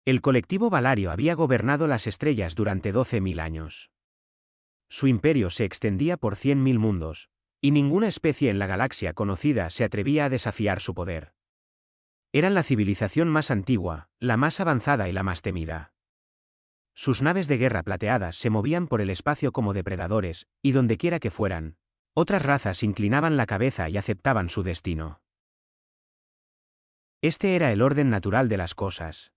El colectivo Valario había gobernado las estrellas durante 12.000 años. Su imperio se extendía por 100.000 mundos, y ninguna especie en la galaxia conocida se atrevía a desafiar su poder. Eran la civilización más antigua, la más avanzada y la más temida. Sus naves de guerra plateadas se movían por el espacio como depredadores, y dondequiera que fueran, otras razas inclinaban la cabeza y aceptaban su destino. Este era el orden natural de las cosas.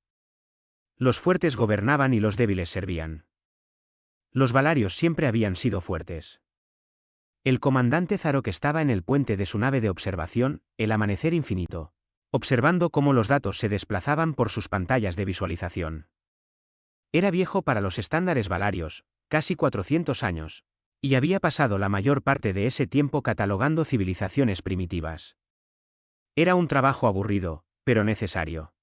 Los fuertes gobernaban y los débiles servían. Los Valarios siempre habían sido fuertes. El comandante Zarok estaba en el puente de su nave de observación, el amanecer infinito, observando cómo los datos se desplazaban por sus pantallas de visualización. Era viejo para los estándares valarios, casi 400 años, y había pasado la mayor parte de ese tiempo catalogando civilizaciones primitivas. Era un trabajo aburrido, pero necesario.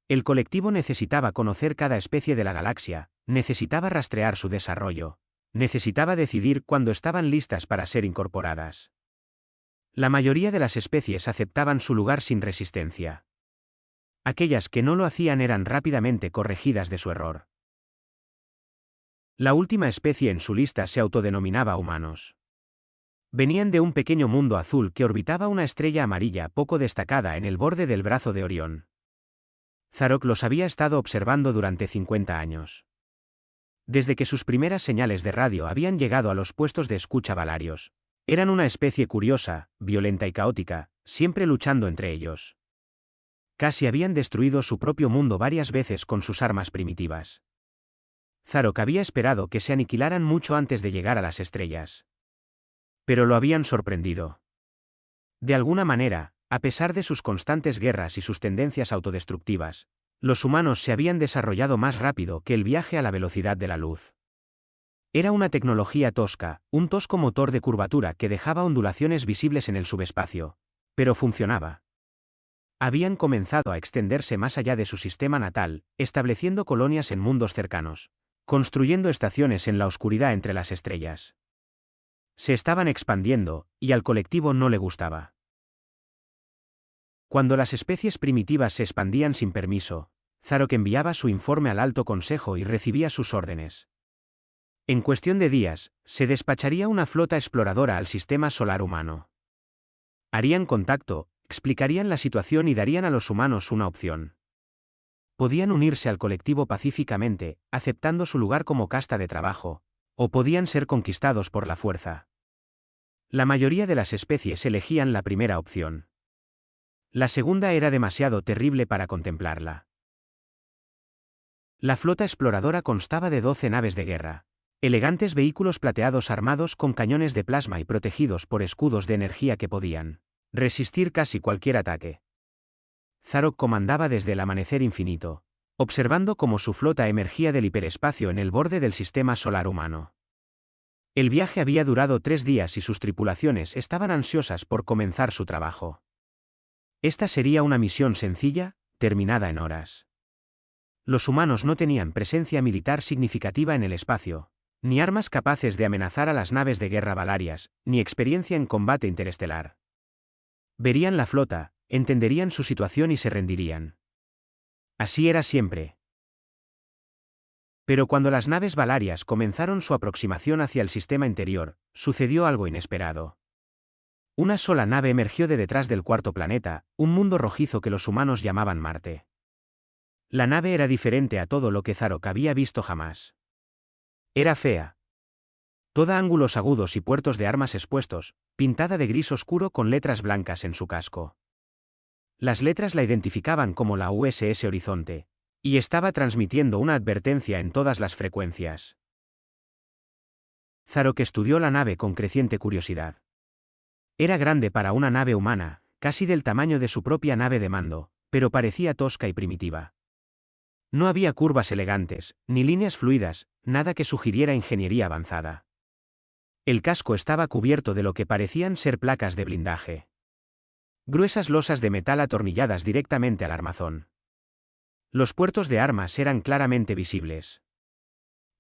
El colectivo necesitaba conocer cada especie de la galaxia, necesitaba rastrear su desarrollo, necesitaba decidir cuándo estaban listas para ser incorporadas. La mayoría de las especies aceptaban su lugar sin resistencia. Aquellas que no lo hacían eran rápidamente corregidas de su error. La última especie en su lista se autodenominaba humanos. Venían de un pequeño mundo azul que orbitaba una estrella amarilla poco destacada en el borde del brazo de Orión. Zarok los había estado observando durante 50 años. Desde que sus primeras señales de radio habían llegado a los puestos de escucha valarios, eran una especie curiosa, violenta y caótica, siempre luchando entre ellos. Casi habían destruido su propio mundo varias veces con sus armas primitivas. Zarok había esperado que se aniquilaran mucho antes de llegar a las estrellas. Pero lo habían sorprendido. De alguna manera, a pesar de sus constantes guerras y sus tendencias autodestructivas, los humanos se habían desarrollado más rápido que el viaje a la velocidad de la luz. Era una tecnología tosca, un tosco motor de curvatura que dejaba ondulaciones visibles en el subespacio, pero funcionaba. Habían comenzado a extenderse más allá de su sistema natal, estableciendo colonias en mundos cercanos, construyendo estaciones en la oscuridad entre las estrellas. Se estaban expandiendo, y al colectivo no le gustaba. Cuando las especies primitivas se expandían sin permiso, Zarok enviaba su informe al Alto Consejo y recibía sus órdenes. En cuestión de días, se despacharía una flota exploradora al sistema solar humano. Harían contacto, explicarían la situación y darían a los humanos una opción. Podían unirse al colectivo pacíficamente, aceptando su lugar como casta de trabajo, o podían ser conquistados por la fuerza. La mayoría de las especies elegían la primera opción. La segunda era demasiado terrible para contemplarla. La flota exploradora constaba de 12 naves de guerra, elegantes vehículos plateados armados con cañones de plasma y protegidos por escudos de energía que podían resistir casi cualquier ataque. Zarok comandaba desde el amanecer infinito, observando cómo su flota emergía del hiperespacio en el borde del sistema solar humano. El viaje había durado 3 días y sus tripulaciones estaban ansiosas por comenzar su trabajo. Esta sería una misión sencilla, terminada en horas. Los humanos no tenían presencia militar significativa en el espacio, ni armas capaces de amenazar a las naves de guerra valarias, ni experiencia en combate interestelar. Verían la flota, entenderían su situación y se rendirían. Así era siempre. Pero cuando las naves valarias comenzaron su aproximación hacia el sistema interior, sucedió algo inesperado. Una sola nave emergió de detrás del cuarto planeta, un mundo rojizo que los humanos llamaban Marte. La nave era diferente a todo lo que Zarok había visto jamás. Era fea. Toda ángulos agudos y puertos de armas expuestos, pintada de gris oscuro con letras blancas en su casco. Las letras la identificaban como la USS Horizonte, y estaba transmitiendo una advertencia en todas las frecuencias. Zarok estudió la nave con creciente curiosidad. Era grande para una nave humana, casi del tamaño de su propia nave de mando, pero parecía tosca y primitiva. No había curvas elegantes, ni líneas fluidas, nada que sugiriera ingeniería avanzada. El casco estaba cubierto de lo que parecían ser placas de blindaje. Gruesas losas de metal atornilladas directamente al armazón. Los puertos de armas eran claramente visibles.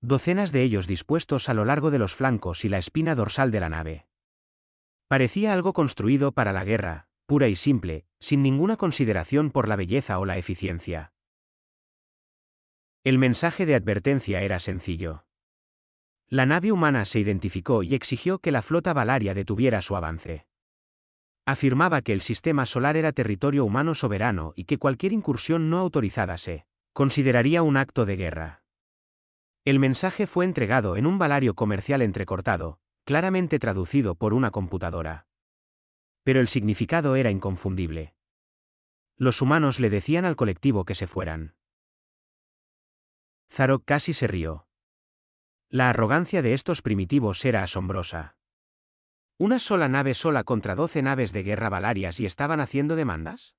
Docenas de ellos dispuestos a lo largo de los flancos y la espina dorsal de la nave. Parecía algo construido para la guerra, pura y simple, sin ninguna consideración por la belleza o la eficiencia. El mensaje de advertencia era sencillo. La nave humana se identificó y exigió que la flota valaria detuviera su avance. Afirmaba que el sistema solar era territorio humano soberano y que cualquier incursión no autorizada se consideraría un acto de guerra. El mensaje fue entregado en un valario comercial entrecortado, claramente traducido por una computadora. Pero el significado era inconfundible. Los humanos le decían al colectivo que se fueran. Zarok casi se rió. La arrogancia de estos primitivos era asombrosa. ¿Una sola nave sola contra 12 naves de guerra valarias y estaban haciendo demandas?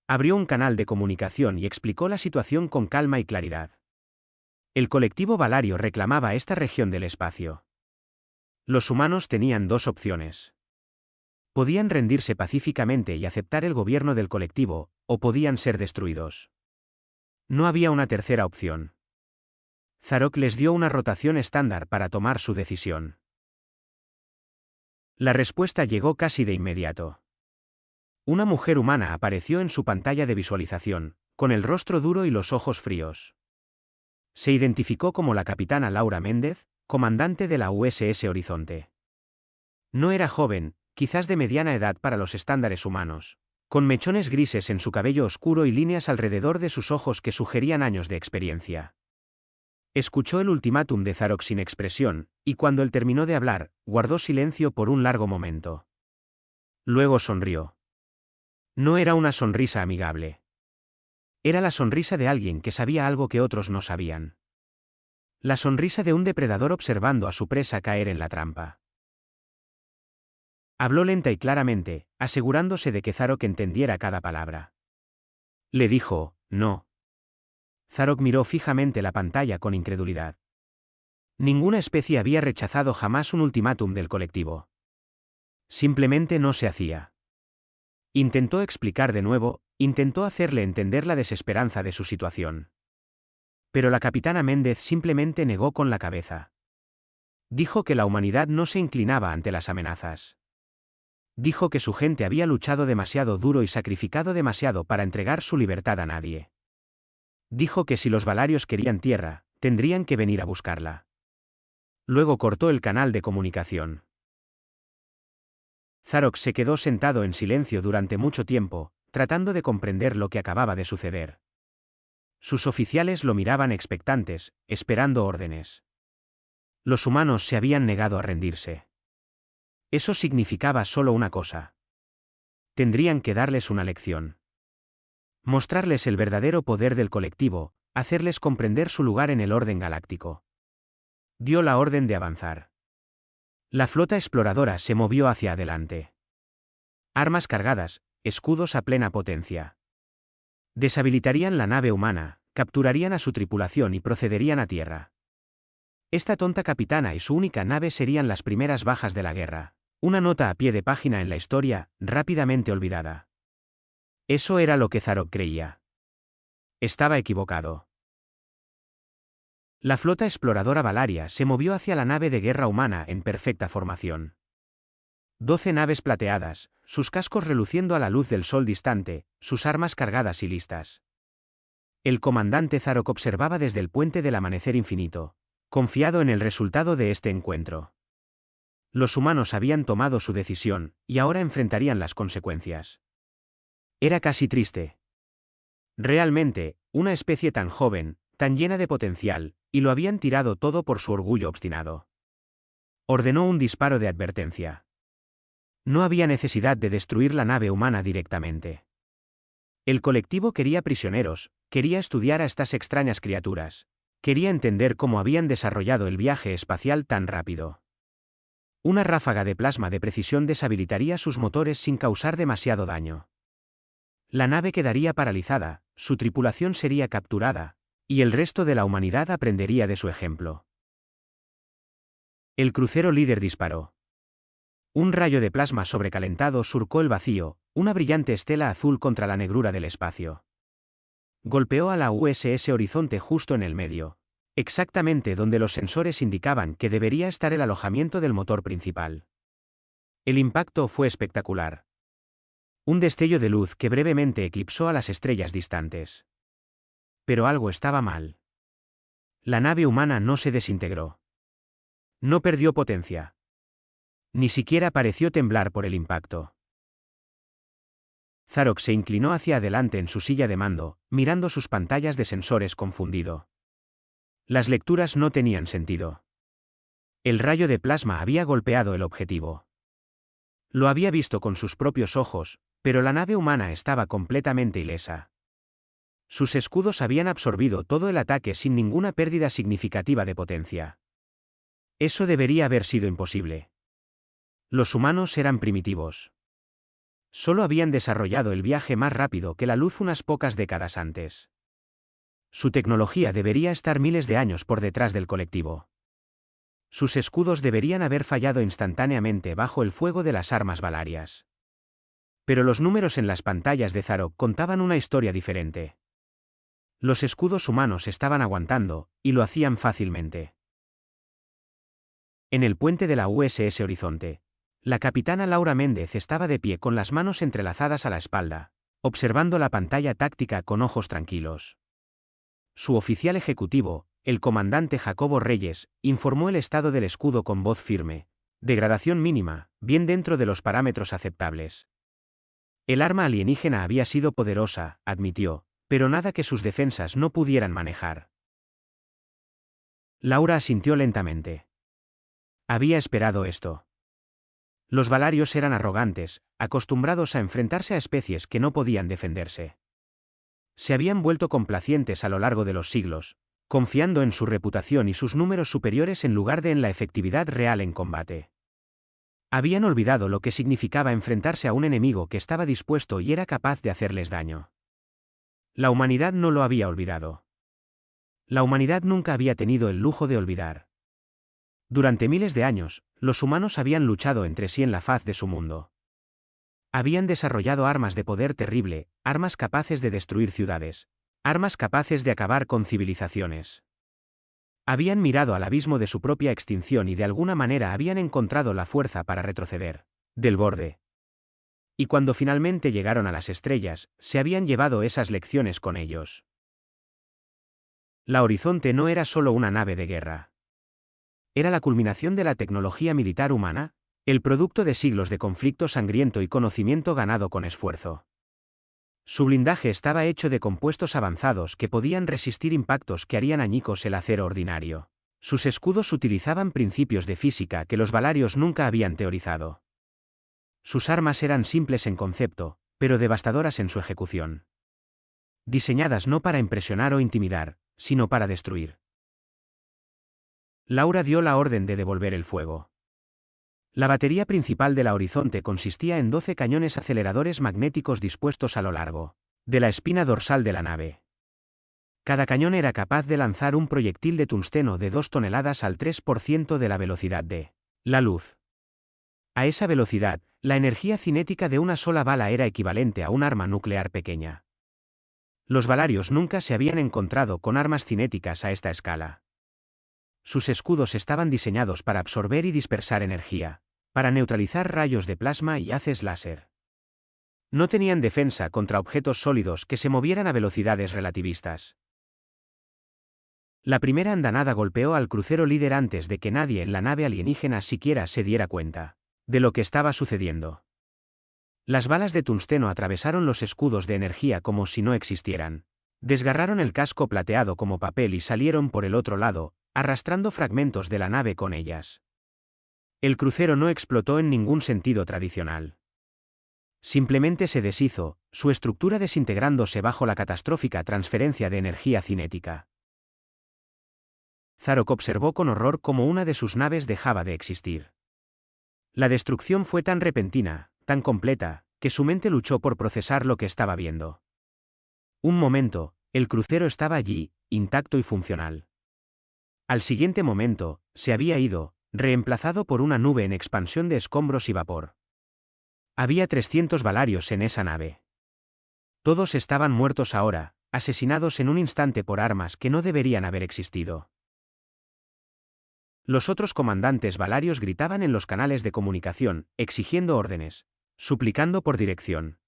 Abrió un canal de comunicación y explicó la situación con calma y claridad. El colectivo valario reclamaba esta región del espacio. Los humanos tenían dos opciones. Podían rendirse pacíficamente y aceptar el gobierno del colectivo, o podían ser destruidos. No había una tercera opción. Zarok les dio una rotación estándar para tomar su decisión. La respuesta llegó casi de inmediato. Una mujer humana apareció en su pantalla de visualización, con el rostro duro y los ojos fríos. Se identificó como la capitana Laura Méndez, comandante de la USS Horizonte. No era joven, quizás de mediana edad para los estándares humanos, con mechones grises en su cabello oscuro y líneas alrededor de sus ojos que sugerían años de experiencia. Escuchó el ultimátum de Zarok sin expresión, y cuando él terminó de hablar, guardó silencio por un largo momento. Luego sonrió. No era una sonrisa amigable. Era la sonrisa de alguien que sabía algo que otros no sabían. La sonrisa de un depredador observando a su presa caer en la trampa. Habló lenta y claramente, asegurándose de que Zarok entendiera cada palabra. Le dijo, no. Zarok miró fijamente la pantalla con incredulidad. Ninguna especie había rechazado jamás un ultimátum del colectivo. Simplemente no se hacía. Intentó explicar de nuevo, intentó hacerle entender la desesperanza de su situación. Pero la capitana Méndez simplemente negó con la cabeza. Dijo que la humanidad no se inclinaba ante las amenazas. Dijo que su gente había luchado demasiado duro y sacrificado demasiado para entregar su libertad a nadie. Dijo que si los valarios querían tierra, tendrían que venir a buscarla. Luego cortó el canal de comunicación. Zarok se quedó sentado en silencio durante mucho tiempo, tratando de comprender lo que acababa de suceder. Sus oficiales lo miraban expectantes, esperando órdenes. Los humanos se habían negado a rendirse. Eso significaba solo una cosa. Tendrían que darles una lección. Mostrarles el verdadero poder del colectivo, hacerles comprender su lugar en el orden galáctico. Dio la orden de avanzar. La flota exploradora se movió hacia adelante. Armas cargadas, escudos a plena potencia. Deshabilitarían la nave humana, capturarían a su tripulación y procederían a tierra. Esta tonta capitana y su única nave serían las primeras bajas de la guerra. Una nota a pie de página en la historia, rápidamente olvidada. Eso era lo que Zarok creía. Estaba equivocado. La flota exploradora valaria se movió hacia la nave de guerra humana en perfecta formación. 12 naves plateadas, sus cascos reluciendo a la luz del sol distante, sus armas cargadas y listas. El comandante Zarok observaba desde el puente del amanecer infinito, confiado en el resultado de este encuentro. Los humanos habían tomado su decisión, y ahora enfrentarían las consecuencias. Era casi triste. Realmente, una especie tan joven, tan llena de potencial, y lo habían tirado todo por su orgullo obstinado. Ordenó un disparo de advertencia. No había necesidad de destruir la nave humana directamente. El colectivo quería prisioneros, quería estudiar a estas extrañas criaturas, quería entender cómo habían desarrollado el viaje espacial tan rápido. Una ráfaga de plasma de precisión deshabilitaría sus motores sin causar demasiado daño. La nave quedaría paralizada, su tripulación sería capturada, y el resto de la humanidad aprendería de su ejemplo. El crucero líder disparó. Un rayo de plasma sobrecalentado surcó el vacío, una brillante estela azul contra la negrura del espacio. Golpeó a la USS Horizonte justo en el medio, exactamente donde los sensores indicaban que debería estar el alojamiento del motor principal. El impacto fue espectacular. Un destello de luz que brevemente eclipsó a las estrellas distantes. Pero algo estaba mal. La nave humana no se desintegró. No perdió potencia. Ni siquiera pareció temblar por el impacto. Zarok se inclinó hacia adelante en su silla de mando, mirando sus pantallas de sensores confundido. Las lecturas no tenían sentido. El rayo de plasma había golpeado el objetivo. Lo había visto con sus propios ojos, pero la nave humana estaba completamente ilesa. Sus escudos habían absorbido todo el ataque sin ninguna pérdida significativa de potencia. Eso debería haber sido imposible. Los humanos eran primitivos. Solo habían desarrollado el viaje más rápido que la luz unas pocas décadas antes. Su tecnología debería estar miles de años por detrás del colectivo. Sus escudos deberían haber fallado instantáneamente bajo el fuego de las armas valarias. Pero los números en las pantallas de Zarok contaban una historia diferente. Los escudos humanos estaban aguantando, y lo hacían fácilmente. En el puente de la USS Horizonte, la capitana Laura Méndez estaba de pie con las manos entrelazadas a la espalda, observando la pantalla táctica con ojos tranquilos. Su oficial ejecutivo, el comandante Jacobo Reyes, informó el estado del escudo con voz firme: degradación mínima, bien dentro de los parámetros aceptables. El arma alienígena había sido poderosa, admitió, pero nada que sus defensas no pudieran manejar. Laura asintió lentamente. Había esperado esto. Los valarios eran arrogantes, acostumbrados a enfrentarse a especies que no podían defenderse. Se habían vuelto complacientes a lo largo de los siglos, confiando en su reputación y sus números superiores en lugar de en la efectividad real en combate. Habían olvidado lo que significaba enfrentarse a un enemigo que estaba dispuesto y era capaz de hacerles daño. La humanidad no lo había olvidado. La humanidad nunca había tenido el lujo de olvidar. Durante miles de años, los humanos habían luchado entre sí en la faz de su mundo. Habían desarrollado armas de poder terrible, armas capaces de destruir ciudades, armas capaces de acabar con civilizaciones. Habían mirado al abismo de su propia extinción y de alguna manera habían encontrado la fuerza para retroceder del borde. Y cuando finalmente llegaron a las estrellas, se habían llevado esas lecciones con ellos. La Horizonte no era solo una nave de guerra. Era la culminación de la tecnología militar humana, el producto de siglos de conflicto sangriento y conocimiento ganado con esfuerzo. Su blindaje estaba hecho de compuestos avanzados que podían resistir impactos que harían añicos el acero ordinario. Sus escudos utilizaban principios de física que los valarios nunca habían teorizado. Sus armas eran simples en concepto, pero devastadoras en su ejecución. Diseñadas no para impresionar o intimidar, sino para destruir. Laura dio la orden de devolver el fuego. La batería principal de la Horizonte consistía en 12 cañones aceleradores magnéticos dispuestos a lo largo de la espina dorsal de la nave. Cada cañón era capaz de lanzar un proyectil de tungsteno de 2 toneladas al 3% de la velocidad de la luz. A esa velocidad, la energía cinética de una sola bala era equivalente a un arma nuclear pequeña. Los valarios nunca se habían encontrado con armas cinéticas a esta escala. Sus escudos estaban diseñados para absorber y dispersar energía, para neutralizar rayos de plasma y haces láser. No tenían defensa contra objetos sólidos que se movieran a velocidades relativistas. La primera andanada golpeó al crucero líder antes de que nadie en la nave alienígena siquiera se diera cuenta de lo que estaba sucediendo. Las balas de tungsteno atravesaron los escudos de energía como si no existieran. Desgarraron el casco plateado como papel y salieron por el otro lado, arrastrando fragmentos de la nave con ellas. El crucero no explotó en ningún sentido tradicional. Simplemente se deshizo, su estructura desintegrándose bajo la catastrófica transferencia de energía cinética. Zarok observó con horror cómo una de sus naves dejaba de existir. La destrucción fue tan repentina, tan completa, que su mente luchó por procesar lo que estaba viendo. Un momento, el crucero estaba allí, intacto y funcional. Al siguiente momento, se había ido, reemplazado por una nube en expansión de escombros y vapor. Había 300 valarios en esa nave. Todos estaban muertos ahora, asesinados en un instante por armas que no deberían haber existido. Los otros comandantes valarios gritaban en los canales de comunicación, exigiendo órdenes, suplicando por dirección.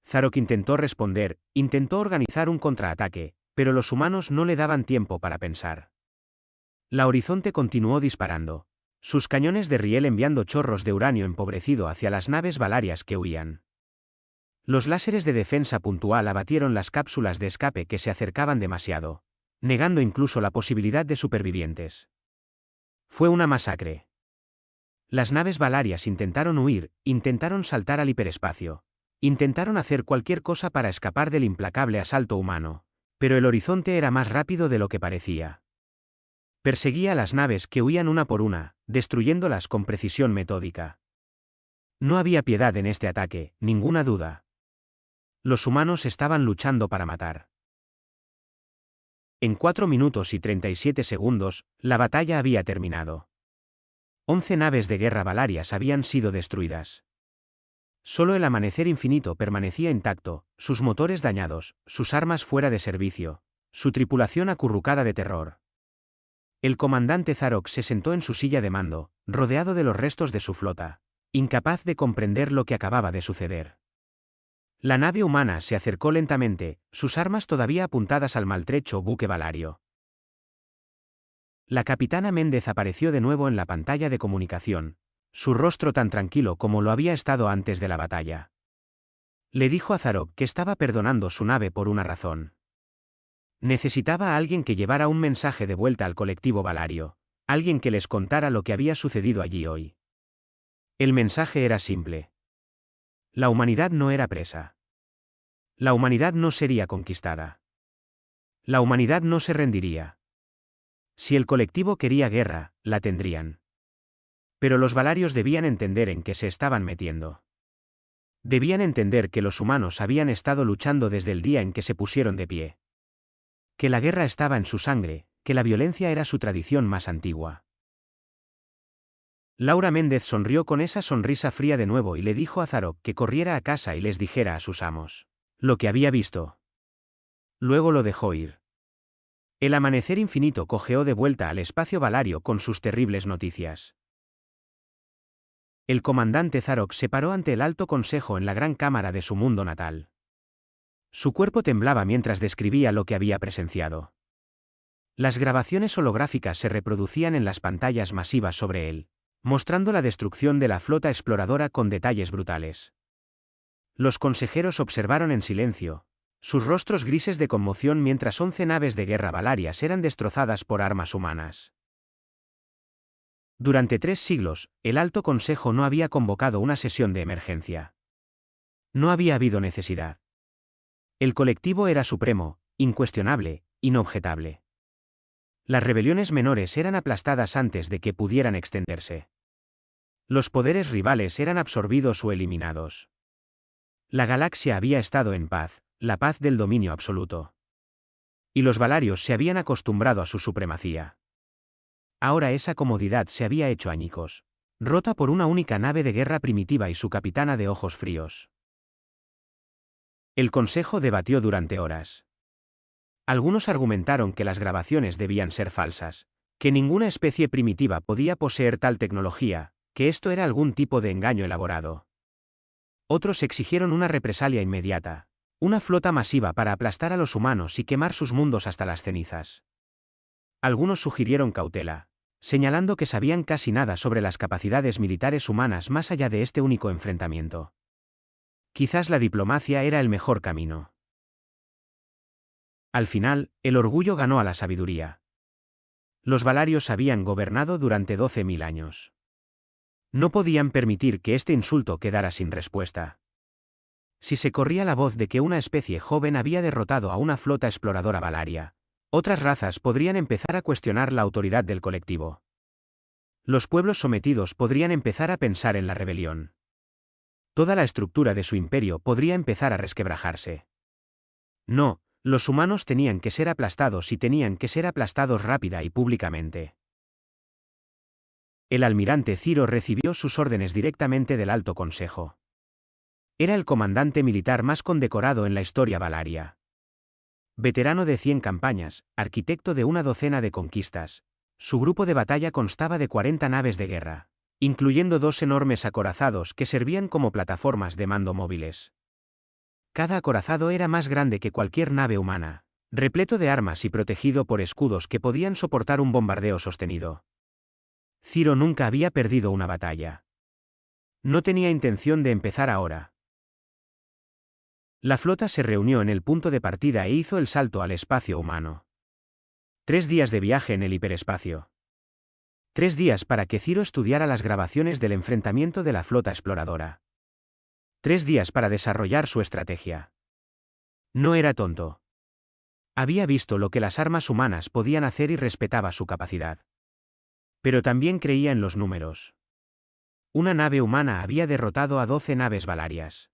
Zarok intentó responder, intentó organizar un contraataque, Pero los humanos no le daban tiempo para pensar. La Horizonte continuó disparando, sus cañones de riel enviando chorros de uranio empobrecido hacia las naves valarias que huían. Los láseres de defensa puntual abatieron las cápsulas de escape que se acercaban demasiado, negando incluso la posibilidad de supervivientes. Fue una masacre. Las naves valarias intentaron huir, intentaron saltar al hiperespacio, intentaron hacer cualquier cosa para escapar del implacable asalto humano, pero el Horizonte era más rápido de lo que parecía. Perseguía a las naves que huían una por una, destruyéndolas con precisión metódica. No había piedad en este ataque, ninguna duda. Los humanos estaban luchando para matar. En 4 minutos y 37 segundos, la batalla había terminado. 11 naves de guerra valarias habían sido destruidas. Solo el Amanecer Infinito permanecía intacto, sus motores dañados, sus armas fuera de servicio, su tripulación acurrucada de terror. El comandante Zarok se sentó en su silla de mando, rodeado de los restos de su flota, incapaz de comprender lo que acababa de suceder. La nave humana se acercó lentamente, sus armas todavía apuntadas al maltrecho buque valario. La capitana Méndez apareció de nuevo en la pantalla de comunicación, su rostro tan tranquilo como lo había estado antes de la batalla. Le dijo a Zarok que estaba perdonando su nave por una razón. Necesitaba a alguien que llevara un mensaje de vuelta al colectivo valario, alguien que les contara lo que había sucedido allí hoy. El mensaje era simple. La humanidad no era presa. La humanidad no sería conquistada. La humanidad no se rendiría. Si el colectivo quería guerra, la tendrían. Pero los valarios debían entender en qué se estaban metiendo. Debían entender que los humanos habían estado luchando desde el día en que se pusieron de pie. Que la guerra estaba en su sangre, que la violencia era su tradición más antigua. Laura Méndez sonrió con esa sonrisa fría de nuevo y le dijo a Zarok que corriera a casa y les dijera a sus amos lo que había visto. Luego lo dejó ir. El Amanecer Infinito cojeó de vuelta al espacio valario con sus terribles noticias. El comandante Zarok se paró ante el Alto Consejo en la gran cámara de su mundo natal. Su cuerpo temblaba mientras describía lo que había presenciado. Las grabaciones holográficas se reproducían en las pantallas masivas sobre él, mostrando la destrucción de la flota exploradora con detalles brutales. Los consejeros observaron en silencio, sus rostros grises de conmoción mientras 11 naves de guerra valarias eran destrozadas por armas humanas. Durante 3 siglos, el Alto Consejo no había convocado una sesión de emergencia. No había habido necesidad. El colectivo era supremo, incuestionable, inobjetable. Las rebeliones menores eran aplastadas antes de que pudieran extenderse. Los poderes rivales eran absorbidos o eliminados. La galaxia había estado en paz, la paz del dominio absoluto. Y los valarios se habían acostumbrado a su supremacía. Ahora esa comodidad se había hecho añicos, rota por una única nave de guerra primitiva y su capitana de ojos fríos. El consejo debatió durante horas. Algunos argumentaron que las grabaciones debían ser falsas, que ninguna especie primitiva podía poseer tal tecnología, que esto era algún tipo de engaño elaborado. Otros exigieron una represalia inmediata, una flota masiva para aplastar a los humanos y quemar sus mundos hasta las cenizas. Algunos sugirieron cautela, señalando que sabían casi nada sobre las capacidades militares humanas más allá de este único enfrentamiento. Quizás la diplomacia era el mejor camino. Al final, el orgullo ganó a la sabiduría. Los valarios habían gobernado durante 12.000 años. No podían permitir que este insulto quedara sin respuesta. Si se corría la voz de que una especie joven había derrotado a una flota exploradora valaria, otras razas podrían empezar a cuestionar la autoridad del colectivo. Los pueblos sometidos podrían empezar a pensar en la rebelión. Toda la estructura de su imperio podría empezar a resquebrajarse. No, los humanos tenían que ser aplastados y tenían que ser aplastados rápida y públicamente. El almirante Ciro recibió sus órdenes directamente del Alto Consejo. Era el comandante militar más condecorado en la historia valaria. Veterano de 100 campañas, arquitecto de una docena de conquistas, su grupo de batalla constaba de 40 naves de guerra, incluyendo 2 enormes acorazados que servían como plataformas de mando móviles. Cada acorazado era más grande que cualquier nave humana, repleto de armas y protegido por escudos que podían soportar un bombardeo sostenido. Ciro nunca había perdido una batalla. No tenía intención de empezar ahora. La flota se reunió en el punto de partida e hizo el salto al espacio humano. 3 días de viaje en el hiperespacio. 3 días para que Ciro estudiara las grabaciones del enfrentamiento de la flota exploradora. 3 días para desarrollar su estrategia. No era tonto. Había visto lo que las armas humanas podían hacer y respetaba su capacidad. Pero también creía en los números. Una nave humana había derrotado a 12 naves valarias.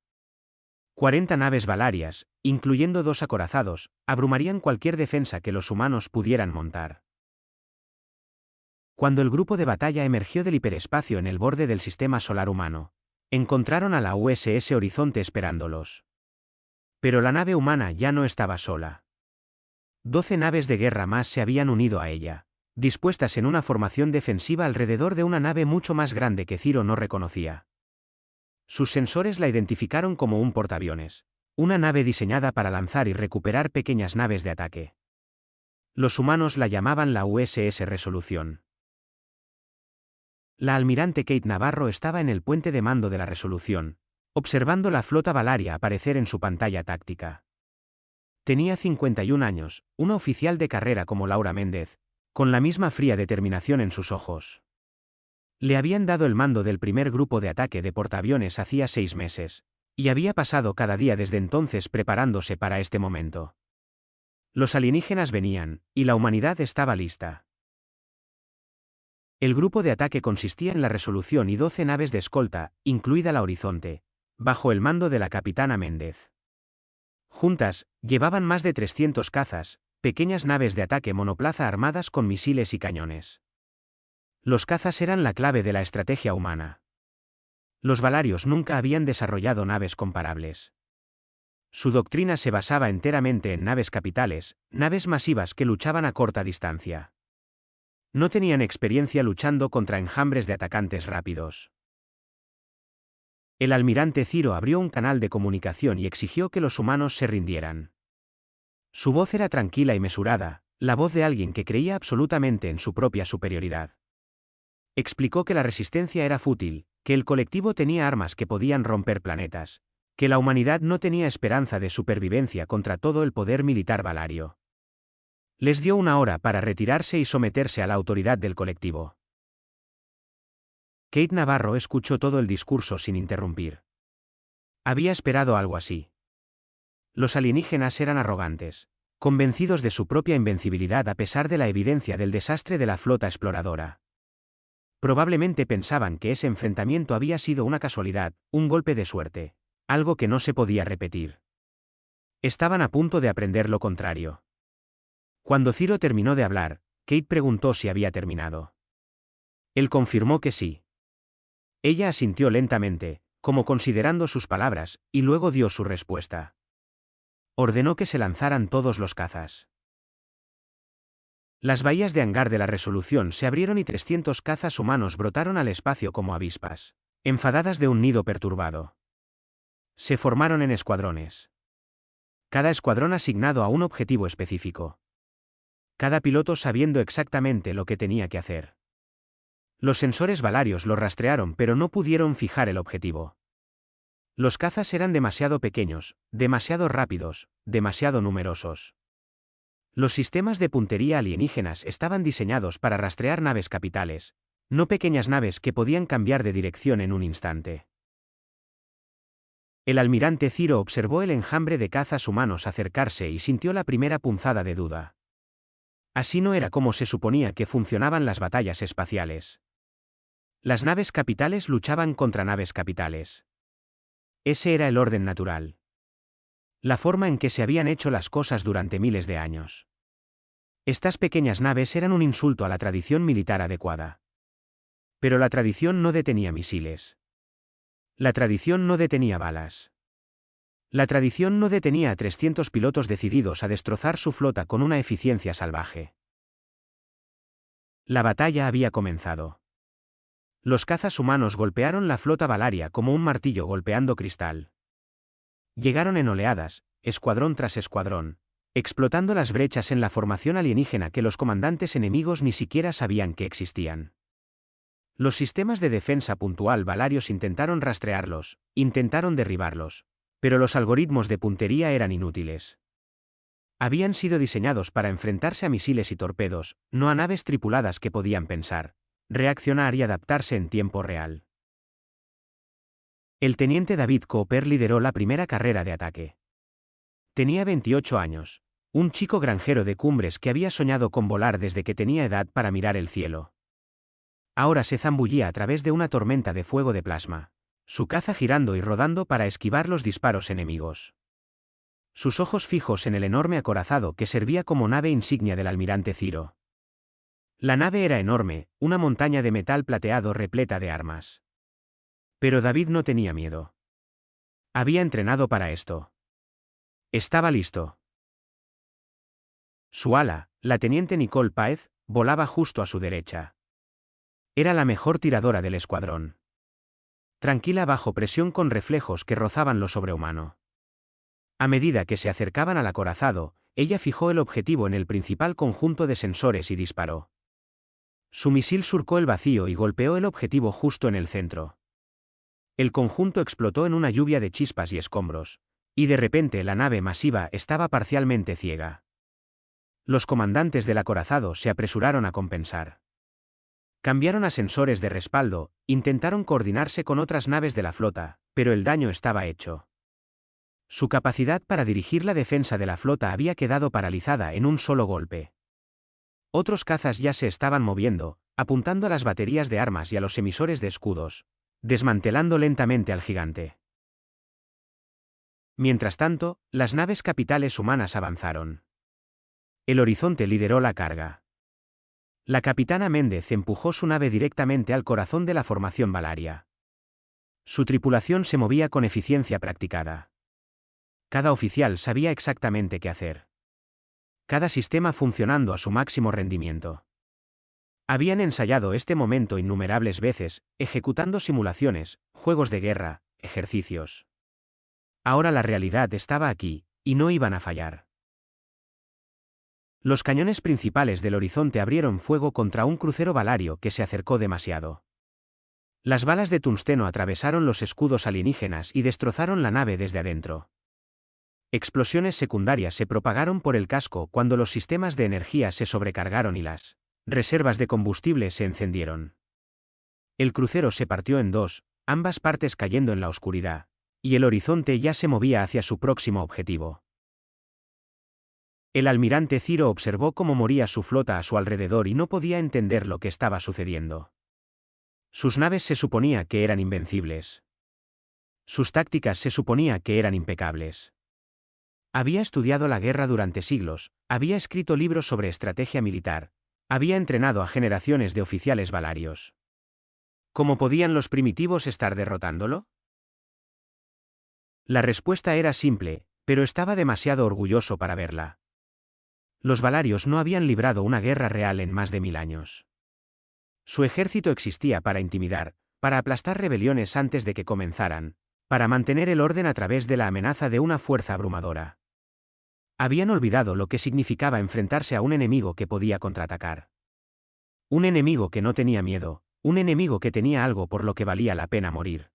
40 naves valarias, incluyendo 2 acorazados, abrumarían cualquier defensa que los humanos pudieran montar. Cuando el grupo de batalla emergió del hiperespacio en el borde del sistema solar humano, encontraron a la USS Horizonte esperándolos. Pero la nave humana ya no estaba sola. 12 naves de guerra más se habían unido a ella, dispuestas en una formación defensiva alrededor de una nave mucho más grande que Ciro no reconocía. Sus sensores la identificaron como un portaaviones, una nave diseñada para lanzar y recuperar pequeñas naves de ataque. Los humanos la llamaban la USS Resolución. La almirante Kate Navarro estaba en el puente de mando de la Resolución, observando la flota valaria aparecer en su pantalla táctica. Tenía 51 años, una oficial de carrera como Laura Méndez, con la misma fría determinación en sus ojos. Le habían dado el mando del primer grupo de ataque de portaaviones hacía 6 meses, y había pasado cada día desde entonces preparándose para este momento. Los alienígenas venían, y la humanidad estaba lista. El grupo de ataque consistía en la Resolución y 12 naves de escolta, incluida la Horizonte, bajo el mando de la capitana Méndez. Juntas, llevaban más de 300 cazas, pequeñas naves de ataque monoplaza armadas con misiles y cañones. Los cazas eran la clave de la estrategia humana. Los valarios nunca habían desarrollado naves comparables. Su doctrina se basaba enteramente en naves capitales, naves masivas que luchaban a corta distancia. No tenían experiencia luchando contra enjambres de atacantes rápidos. El almirante Ciro abrió un canal de comunicación y exigió que los humanos se rindieran. Su voz era tranquila y mesurada, la voz de alguien que creía absolutamente en su propia superioridad. Explicó que la resistencia era fútil, que el colectivo tenía armas que podían romper planetas, que la humanidad no tenía esperanza de supervivencia contra todo el poder militar valario. Les dio 1 hora para retirarse y someterse a la autoridad del colectivo. Kate Navarro escuchó todo el discurso sin interrumpir. Había esperado algo así. Los alienígenas eran arrogantes, convencidos de su propia invencibilidad a pesar de la evidencia del desastre de la flota exploradora. Probablemente pensaban que ese enfrentamiento había sido una casualidad, un golpe de suerte, algo que no se podía repetir. Estaban a punto de aprender lo contrario. Cuando Ciro terminó de hablar, Kate preguntó si había terminado. Él confirmó que sí. Ella asintió lentamente, como considerando sus palabras, y luego dio su respuesta. Ordenó que se lanzaran todos los cazas. Las bahías de hangar de la Resolución se abrieron y 300 cazas humanos brotaron al espacio como avispas, enfadadas de un nido perturbado. Se formaron en escuadrones. Cada escuadrón asignado a un objetivo específico. Cada piloto sabiendo exactamente lo que tenía que hacer. Los sensores valarios lo rastrearon pero no pudieron fijar el objetivo. Los cazas eran demasiado pequeños, demasiado rápidos, demasiado numerosos. Los sistemas de puntería alienígenas estaban diseñados para rastrear naves capitales, no pequeñas naves que podían cambiar de dirección en un instante. El almirante Ciro observó el enjambre de cazas humanos acercarse y sintió la primera punzada de duda. Así no era como se suponía que funcionaban las batallas espaciales. Las naves capitales luchaban contra naves capitales. Ese era el orden natural. La forma en que se habían hecho las cosas durante miles de años. Estas pequeñas naves eran un insulto a la tradición militar adecuada. Pero la tradición no detenía misiles. La tradición no detenía balas. La tradición no detenía a 300 pilotos decididos a destrozar su flota con una eficiencia salvaje. La batalla había comenzado. Los cazas humanos golpearon la flota valaria como un martillo golpeando cristal. Llegaron en oleadas, escuadrón tras escuadrón, explotando las brechas en la formación alienígena que los comandantes enemigos ni siquiera sabían que existían. Los sistemas de defensa puntual valarios intentaron rastrearlos, intentaron derribarlos, pero los algoritmos de puntería eran inútiles. Habían sido diseñados para enfrentarse a misiles y torpedos, no a naves tripuladas que podían pensar, reaccionar y adaptarse en tiempo real. El teniente David Cooper lideró la primera carrera de ataque. Tenía 28 años, un chico granjero de Cumbres que había soñado con volar desde que tenía edad para mirar el cielo. Ahora se zambullía a través de una tormenta de fuego de plasma, su caza girando y rodando para esquivar los disparos enemigos. Sus ojos fijos en el enorme acorazado que servía como nave insignia del almirante Ciro. La nave era enorme, una montaña de metal plateado repleta de armas. Pero David no tenía miedo. Había entrenado para esto. Estaba listo. Su ala, la teniente Nicole Páez, volaba justo a su derecha. Era la mejor tiradora del escuadrón. Tranquila bajo presión con reflejos que rozaban lo sobrehumano. A medida que se acercaban al acorazado, ella fijó el objetivo en el principal conjunto de sensores y disparó. Su misil surcó el vacío y golpeó el objetivo justo en el centro. El conjunto explotó en una lluvia de chispas y escombros, y de repente la nave masiva estaba parcialmente ciega. Los comandantes del acorazado se apresuraron a compensar. Cambiaron a sensores de respaldo, intentaron coordinarse con otras naves de la flota, pero el daño estaba hecho. Su capacidad para dirigir la defensa de la flota había quedado paralizada en un solo golpe. Otros cazas ya se estaban moviendo, apuntando a las baterías de armas y a los emisores de escudos, desmantelando lentamente al gigante. Mientras tanto, las naves capitales humanas avanzaron. El Horizonte lideró la carga. La capitana Méndez empujó su nave directamente al corazón de la formación valaria. Su tripulación se movía con eficiencia practicada. Cada oficial sabía exactamente qué hacer. Cada sistema funcionando a su máximo rendimiento. Habían ensayado este momento innumerables veces, ejecutando simulaciones, juegos de guerra, ejercicios. Ahora la realidad estaba aquí, y no iban a fallar. Los cañones principales del Horizonte abrieron fuego contra un crucero valario que se acercó demasiado. Las balas de tungsteno atravesaron los escudos alienígenas y destrozaron la nave desde adentro. Explosiones secundarias se propagaron por el casco cuando los sistemas de energía se sobrecargaron y las reservas de combustible se encendieron. El crucero se partió en dos, ambas partes cayendo en la oscuridad, y el Horizonte ya se movía hacia su próximo objetivo. El almirante Ciro observó cómo moría su flota a su alrededor y no podía entender lo que estaba sucediendo. Sus naves se suponía que eran invencibles. Sus tácticas se suponía que eran impecables. Había estudiado la guerra durante siglos, había escrito libros sobre estrategia militar, había entrenado a generaciones de oficiales valarios. ¿Cómo podían los primitivos estar derrotándolo? La respuesta era simple, pero estaba demasiado orgulloso para verla. Los valarios no habían librado una guerra real en más de 1000 años. Su ejército existía para intimidar, para aplastar rebeliones antes de que comenzaran, para mantener el orden a través de la amenaza de una fuerza abrumadora. Habían olvidado lo que significaba enfrentarse a un enemigo que podía contraatacar. Un enemigo que no tenía miedo, un enemigo que tenía algo por lo que valía la pena morir.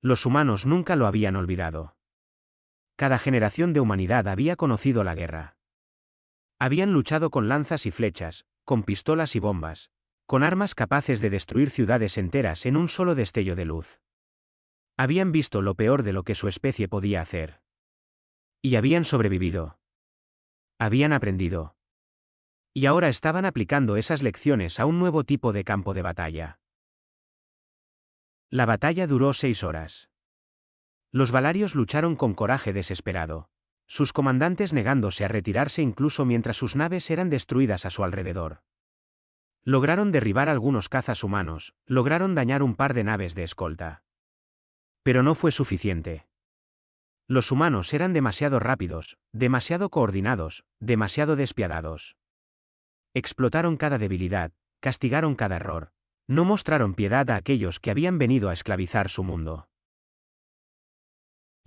Los humanos nunca lo habían olvidado. Cada generación de humanidad había conocido la guerra. Habían luchado con lanzas y flechas, con pistolas y bombas, con armas capaces de destruir ciudades enteras en un solo destello de luz. Habían visto lo peor de lo que su especie podía hacer. Y habían sobrevivido. Habían aprendido. Y ahora estaban aplicando esas lecciones a un nuevo tipo de campo de batalla. La batalla duró 6 horas. Los valarios lucharon con coraje desesperado, sus comandantes negándose a retirarse incluso mientras sus naves eran destruidas a su alrededor. Lograron derribar algunos cazas humanos, lograron dañar un par de naves de escolta. Pero no fue suficiente. Los humanos eran demasiado rápidos, demasiado coordinados, demasiado despiadados. Explotaron cada debilidad, castigaron cada error. No mostraron piedad a aquellos que habían venido a esclavizar su mundo.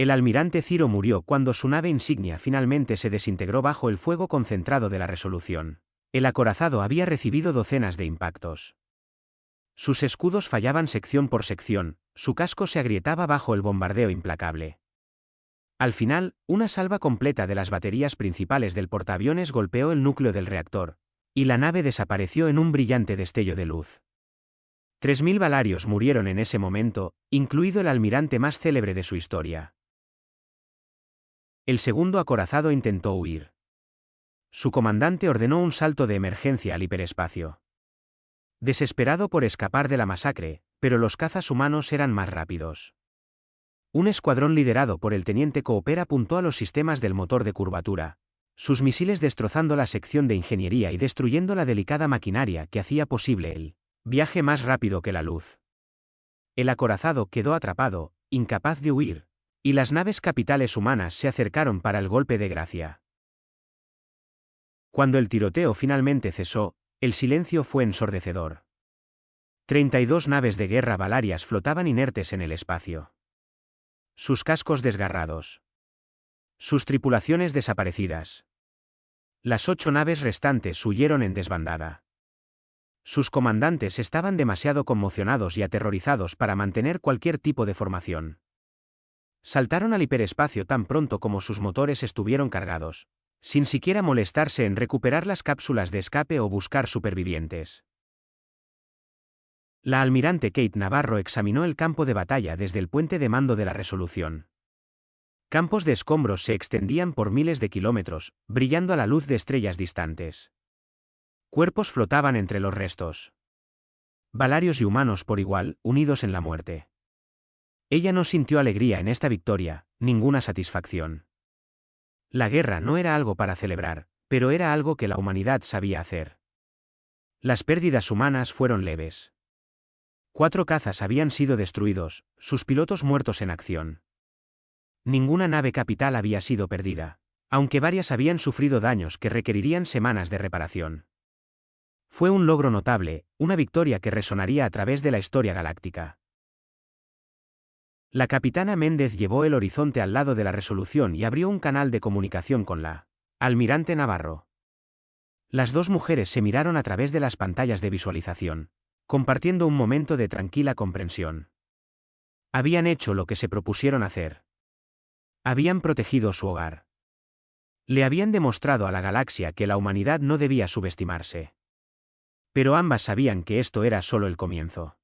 El almirante Ciro murió cuando su nave insignia finalmente se desintegró bajo el fuego concentrado de la Resolución. El acorazado había recibido docenas de impactos. Sus escudos fallaban sección por sección, su casco se agrietaba bajo el bombardeo implacable. Al final, una salva completa de las baterías principales del portaaviones golpeó el núcleo del reactor, y la nave desapareció en un brillante destello de luz. 3000 valarios murieron en ese momento, incluido el almirante más célebre de su historia. El segundo acorazado intentó huir. Su comandante ordenó un salto de emergencia al hiperespacio. Desesperado por escapar de la masacre, pero los cazas humanos eran más rápidos. Un escuadrón liderado por el teniente Cooper apuntó a los sistemas del motor de curvatura, sus misiles destrozando la sección de ingeniería y destruyendo la delicada maquinaria que hacía posible el viaje más rápido que la luz. El acorazado quedó atrapado, incapaz de huir, y las naves capitales humanas se acercaron para el golpe de gracia. Cuando el tiroteo finalmente cesó, el silencio fue ensordecedor. 32 naves de guerra valarias flotaban inertes en el espacio. Sus cascos desgarrados. Sus tripulaciones desaparecidas. Las 8 naves restantes huyeron en desbandada. Sus comandantes estaban demasiado conmocionados y aterrorizados para mantener cualquier tipo de formación. Saltaron al hiperespacio tan pronto como sus motores estuvieron cargados, sin siquiera molestarse en recuperar las cápsulas de escape o buscar supervivientes. La almirante Kate Navarro examinó el campo de batalla desde el puente de mando de la Resolución. Campos de escombros se extendían por miles de kilómetros, brillando a la luz de estrellas distantes. Cuerpos flotaban entre los restos. Valarios y humanos por igual, unidos en la muerte. Ella no sintió alegría en esta victoria, ninguna satisfacción. La guerra no era algo para celebrar, pero era algo que la humanidad sabía hacer. Las pérdidas humanas fueron leves. 4 cazas habían sido destruidos, sus pilotos muertos en acción. Ninguna nave capital había sido perdida, aunque varias habían sufrido daños que requerirían semanas de reparación. Fue un logro notable, una victoria que resonaría a través de la historia galáctica. La capitana Méndez llevó el horizonte al lado de la Resolución y abrió un canal de comunicación con la almirante Navarro. Las dos mujeres se miraron a través de las pantallas de visualización, compartiendo un momento de tranquila comprensión. Habían hecho lo que se propusieron hacer. Habían protegido su hogar. Le habían demostrado a la galaxia que la humanidad no debía subestimarse. Pero ambas sabían que esto era solo el comienzo.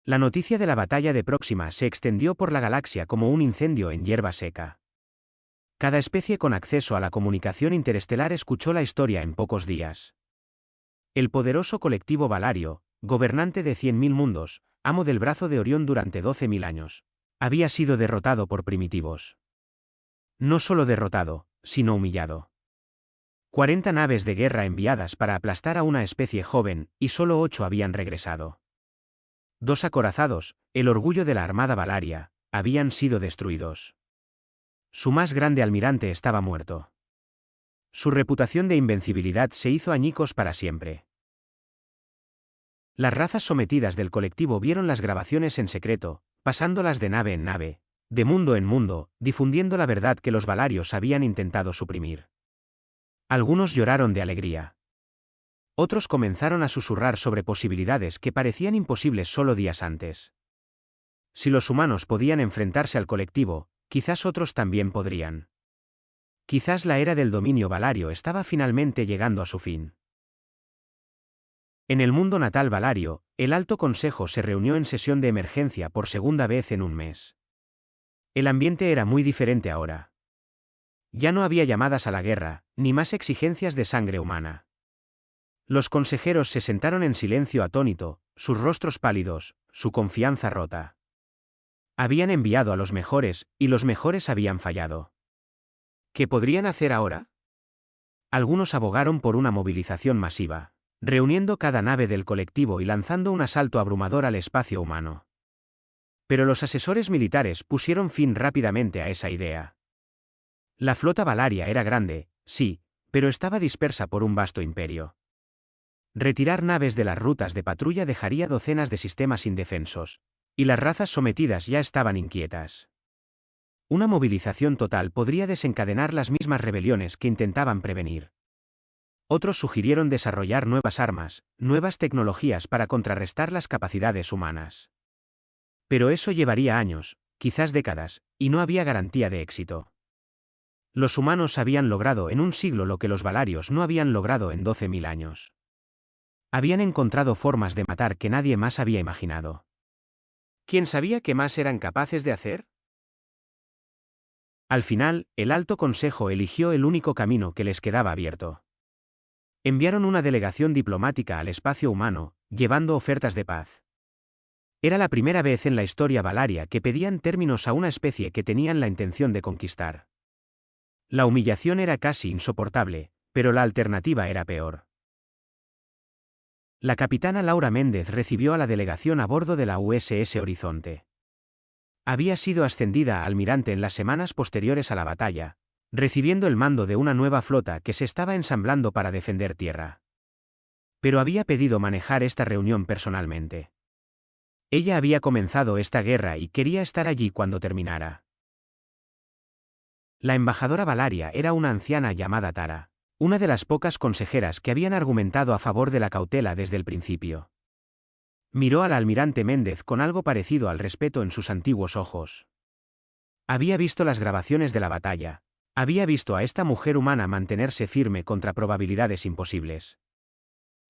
La noticia de la batalla de Próxima se extendió por la galaxia como un incendio en hierba seca. Cada especie con acceso a la comunicación interestelar escuchó la historia en pocos días. El poderoso colectivo Valario, gobernante de 100.000 mundos, amo del brazo de Orión durante 12.000 años, había sido derrotado por primitivos. No solo derrotado, sino humillado. 40 naves de guerra enviadas para aplastar a una especie joven, y solo 8 habían regresado. 2 acorazados, el orgullo de la Armada Valaria, habían sido destruidos. Su más grande almirante estaba muerto. Su reputación de invencibilidad se hizo añicos para siempre. Las razas sometidas del colectivo vieron las grabaciones en secreto, pasándolas de nave en nave, de mundo en mundo, difundiendo la verdad que los valarios habían intentado suprimir. Algunos lloraron de alegría. Otros comenzaron a susurrar sobre posibilidades que parecían imposibles solo días antes. Si los humanos podían enfrentarse al colectivo, quizás otros también podrían. Quizás la era del dominio valario estaba finalmente llegando a su fin. En el mundo natal valario, el Alto Consejo se reunió en sesión de emergencia por segunda vez en un mes. El ambiente era muy diferente ahora. Ya no había llamadas a la guerra, ni más exigencias de sangre humana. Los consejeros se sentaron en silencio atónito, sus rostros pálidos, su confianza rota. Habían enviado a los mejores, y los mejores habían fallado. ¿Qué podrían hacer ahora? Algunos abogaron por una movilización masiva, reuniendo cada nave del colectivo y lanzando un asalto abrumador al espacio humano. Pero los asesores militares pusieron fin rápidamente a esa idea. La flota valaria era grande, sí, pero estaba dispersa por un vasto imperio. Retirar naves de las rutas de patrulla dejaría docenas de sistemas indefensos, y las razas sometidas ya estaban inquietas. Una movilización total podría desencadenar las mismas rebeliones que intentaban prevenir. Otros sugirieron desarrollar nuevas armas, nuevas tecnologías para contrarrestar las capacidades humanas. Pero eso llevaría años, quizás décadas, y no había garantía de éxito. Los humanos habían logrado en un siglo lo que los valarios no habían logrado en 12.000 años. Habían encontrado formas de matar que nadie más había imaginado. ¿Quién sabía qué más eran capaces de hacer? Al final, el Alto Consejo eligió el único camino que les quedaba abierto. Enviaron una delegación diplomática al espacio humano, llevando ofertas de paz. Era la primera vez en la historia valaria que pedían términos a una especie que tenían la intención de conquistar. La humillación era casi insoportable, pero la alternativa era peor. La capitana Laura Méndez recibió a la delegación a bordo de la USS Horizonte. Había sido ascendida a almirante en las semanas posteriores a la batalla, recibiendo el mando de una nueva flota que se estaba ensamblando para defender tierra. Pero había pedido manejar esta reunión personalmente. Ella había comenzado esta guerra y quería estar allí cuando terminara. La embajadora valaria era una anciana llamada Tara, una de las pocas consejeras que habían argumentado a favor de la cautela desde el principio. Miró al almirante Méndez con algo parecido al respeto en sus antiguos ojos. Había visto las grabaciones de la batalla. Había visto a esta mujer humana mantenerse firme contra probabilidades imposibles.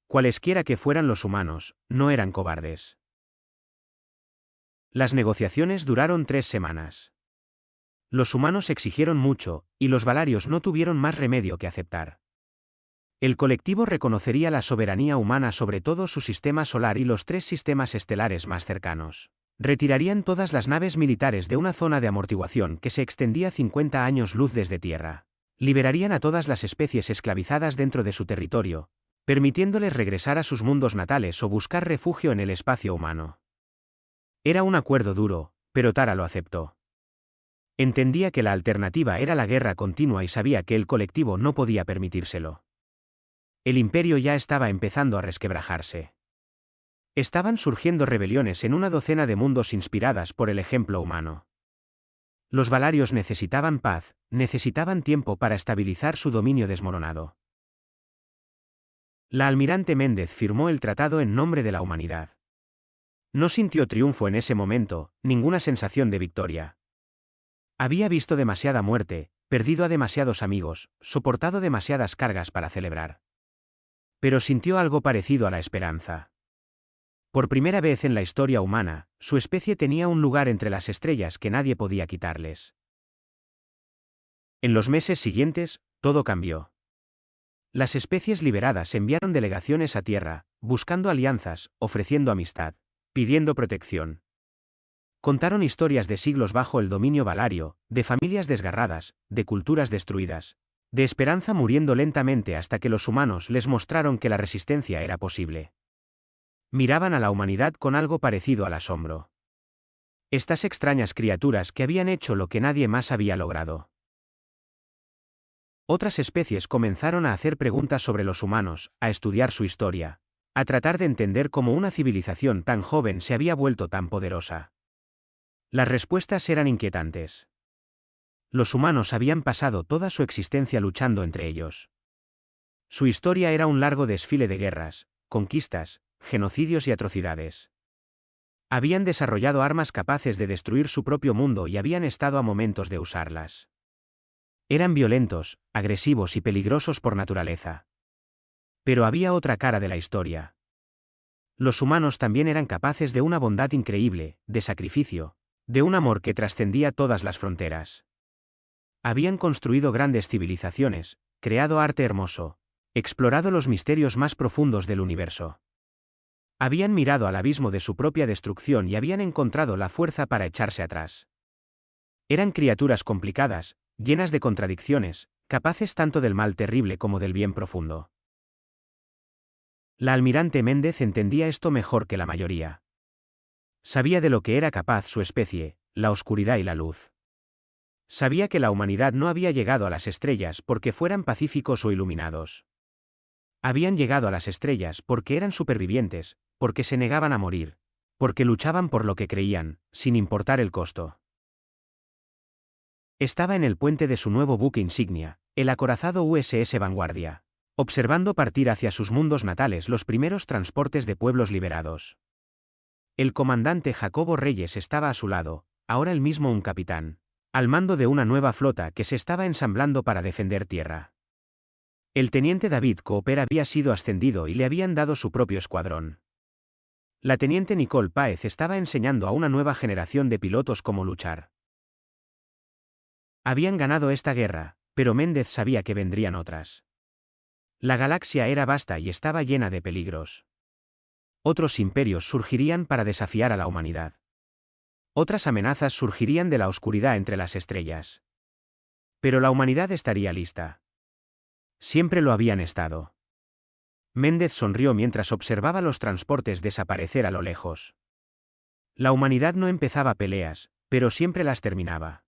Cualesquiera que fueran los humanos, no eran cobardes. Las negociaciones duraron 3 semanas. Los humanos exigieron mucho, y los valarios no tuvieron más remedio que aceptar. El colectivo reconocería la soberanía humana sobre todo su sistema solar y los 3 sistemas estelares más cercanos. Retirarían todas las naves militares de una zona de amortiguación que se extendía 50 años luz desde Tierra. Liberarían a todas las especies esclavizadas dentro de su territorio, permitiéndoles regresar a sus mundos natales o buscar refugio en el espacio humano. Era un acuerdo duro, pero Tara lo aceptó. Entendía que la alternativa era la guerra continua y sabía que el colectivo no podía permitírselo. El imperio ya estaba empezando a resquebrajarse. Estaban surgiendo rebeliones en una docena de mundos inspiradas por el ejemplo humano. Los valarios necesitaban paz, necesitaban tiempo para estabilizar su dominio desmoronado. La almirante Méndez firmó el tratado en nombre de la humanidad. No sintió triunfo en ese momento, ninguna sensación de victoria. Había visto demasiada muerte, perdido a demasiados amigos, soportado demasiadas cargas para celebrar. Pero sintió algo parecido a la esperanza. Por primera vez en la historia humana, su especie tenía un lugar entre las estrellas que nadie podía quitarles. En los meses siguientes, todo cambió. Las especies liberadas enviaron delegaciones a Tierra, buscando alianzas, ofreciendo amistad, pidiendo protección. Contaron historias de siglos bajo el dominio valario, de familias desgarradas, de culturas destruidas, de esperanza muriendo lentamente hasta que los humanos les mostraron que la resistencia era posible. Miraban a la humanidad con algo parecido al asombro. Estas extrañas criaturas que habían hecho lo que nadie más había logrado. Otras especies comenzaron a hacer preguntas sobre los humanos, a estudiar su historia, a tratar de entender cómo una civilización tan joven se había vuelto tan poderosa. Las respuestas eran inquietantes. Los humanos habían pasado toda su existencia luchando entre ellos. Su historia era un largo desfile de guerras, conquistas, genocidios y atrocidades. Habían desarrollado armas capaces de destruir su propio mundo y habían estado a momentos de usarlas. Eran violentos, agresivos y peligrosos por naturaleza. Pero había otra cara de la historia. Los humanos también eran capaces de una bondad increíble, de sacrificio, de un amor que trascendía todas las fronteras. Habían construido grandes civilizaciones, creado arte hermoso, explorado los misterios más profundos del universo. Habían mirado al abismo de su propia destrucción y habían encontrado la fuerza para echarse atrás. Eran criaturas complicadas, llenas de contradicciones, capaces tanto del mal terrible como del bien profundo. La almirante Méndez entendía esto mejor que la mayoría. Sabía de lo que era capaz su especie, la oscuridad y la luz. Sabía que la humanidad no había llegado a las estrellas porque fueran pacíficos o iluminados. Habían llegado a las estrellas porque eran supervivientes, porque se negaban a morir, porque luchaban por lo que creían, sin importar el costo. Estaba en el puente de su nuevo buque insignia, el acorazado USS Vanguardia, observando partir hacia sus mundos natales los primeros transportes de pueblos liberados. El comandante Jacobo Reyes estaba a su lado, ahora él mismo un capitán, al mando de una nueva flota que se estaba ensamblando para defender tierra. El teniente David Cooper había sido ascendido y le habían dado su propio escuadrón. La teniente Nicole Páez estaba enseñando a una nueva generación de pilotos cómo luchar. Habían ganado esta guerra, pero Méndez sabía que vendrían otras. La galaxia era vasta y estaba llena de peligros. Otros imperios surgirían para desafiar a la humanidad. Otras amenazas surgirían de la oscuridad entre las estrellas. Pero la humanidad estaría lista. Siempre lo habían estado. Méndez sonrió mientras observaba los transportes desaparecer a lo lejos. La humanidad no empezaba peleas, pero siempre las terminaba.